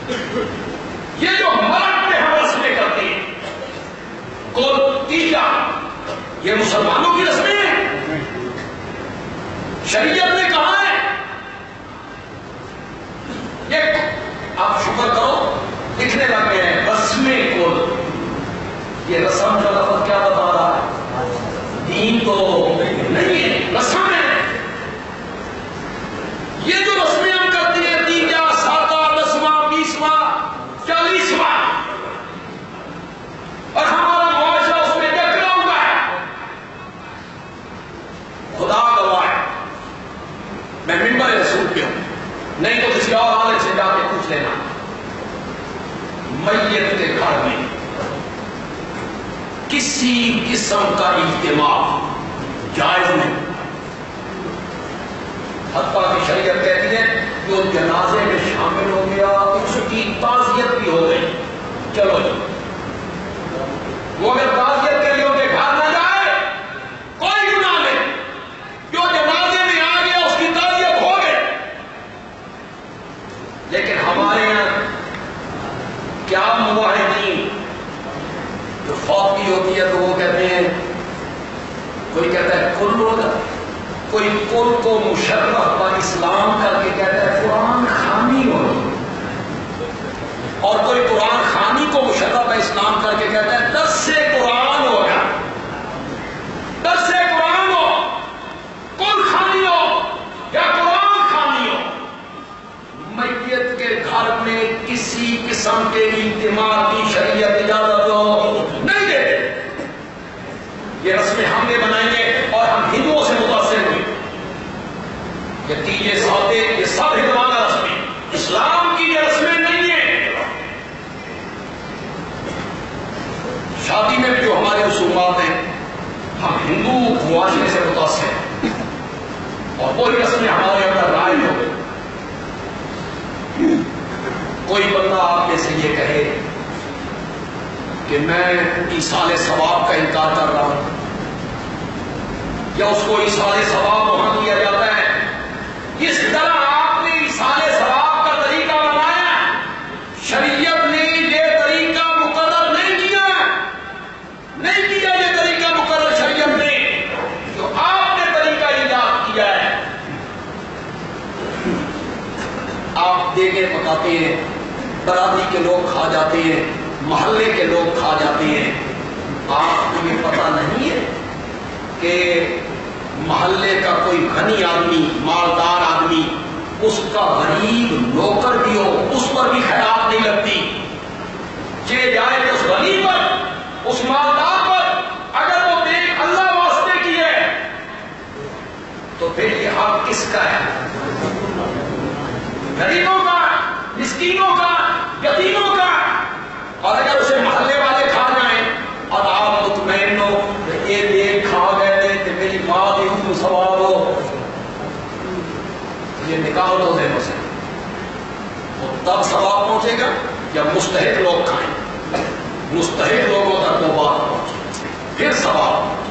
یہ جو مرد میں ہم رسمیں کرتے ہیں کو تیجا، یہ مسلمانوں کی رسمیں ہیں؟ شریعت نے کہا ہے یہ آپ شکر کرو لکھنے لگ گئے ہیں رسمیں کل. یہ رسم کا لفظ کیا بتا رہا ہے؟ دین تو نہیں ہے، رسم ہے. یہ جو رسمیں ہم کرتے ہیں تیجا، ساتواں، 10واں، 20واں، 40واں، اور ہمارا معاشرہ اس میں ڈکا ہوا ہے. خدا گواہ ہے میں منبر رسول پہ ہوں، نہیں تو کسی اور عالم سے جا کے پوچھ لینا. میت کے گھر میں کسی قسم کا اجتماع جائز نہیں. حتیٰ کہ شریعت کہتی ہے جو جنازے میں شامل ہو گیا اس کی تعزیت بھی ہو گئی، چلو جی وہ اگر تعزیت کے لیے ان کے گھر نہ جائے کوئی گناہ نہیں، جو جنازے میں آ گیا اس کی تعزیت ہو گئی. لیکن ہمارے یہاں کیا موحدین جو فوت کی ہوتی ہے تو وہ کہتے ہیں، کوئی کہتا ہے کل ہوگا، کوئی کل کو مشرف پر اسلام کر کے کہتا ہے قرآن خوانی ہوگی، اور کوئی قرآن خوانی کو مشرف پر اسلام کر کے کہتا ہے درس قرآن ہوگا. درس قرآن ہو، کل خوانی ہو یا قرآن خوانی ہو، میت کے گھر میں کسی قسم کے اجتماع کی شریعت اجازت نہیں دیتے. یہ رسمیں ہم نے بنائی ہیں اور ہم ہندوؤں سے متاثر ہوئے. یہ تیجے سوتے یہ سب ہندوانہ رسمیں، اسلام کی یہ رسمیں نہیں ہیں. شادی میں بھی جو ہمارے رسومات ہیں ہم ہندو معاشرے سے متاثر ہیں اور وہی رسمیں ہمارے اندر رائج ہو گئی. کوئی بندہ آپ میں سے یہ کہے کہ میں ایصال ثواب کا انکار کر رہا ہوں، یا اس کو ایصال ثواب وہاں کیا جاتا ہے جس طرح آپ نے ایصال ثواب کا طریقہ بنایا، شریعت نے یہ طریقہ مقرر نہیں کیا یہ طریقہ مقرر شریعت نے، جو آپ نے طریقہ ایجاد کیا ہے. آپ دیگیں پکاتے ہیں، برادری کے لوگ کھا جاتے ہیں، محلے کے لوگ کھا جاتے ہیں. آپ کو یہ پتہ نہیں ہے کہ محلے کا کوئی غنی آدمی، مالدار آدمی، اس کا غریب نوکر بھی ہو اس پر بھی خیرات نہیں لگتی. جائے کہ اس غنی پر، اس مالدار پر اگر وہ دیکھ اللہ واسطے کی ہے تو پھر یہ حق کس کا ہے؟ غریبوں کا، مسکینوں کا، یتیموں کا. اور اگر اسے محلے والے کھا جائیں اور آپ مطمئن ہو یہ دیکھ کھا گئے تھے کہ میری ماں بھی حکم ثواب ہو، یہ نکال دو ذہنوں سے. وہ تب ثواب پہنچے گا یا مستحق لوگ کھائیں، مستحق لوگوں تک وہ بات پہنچے پھر ثواب.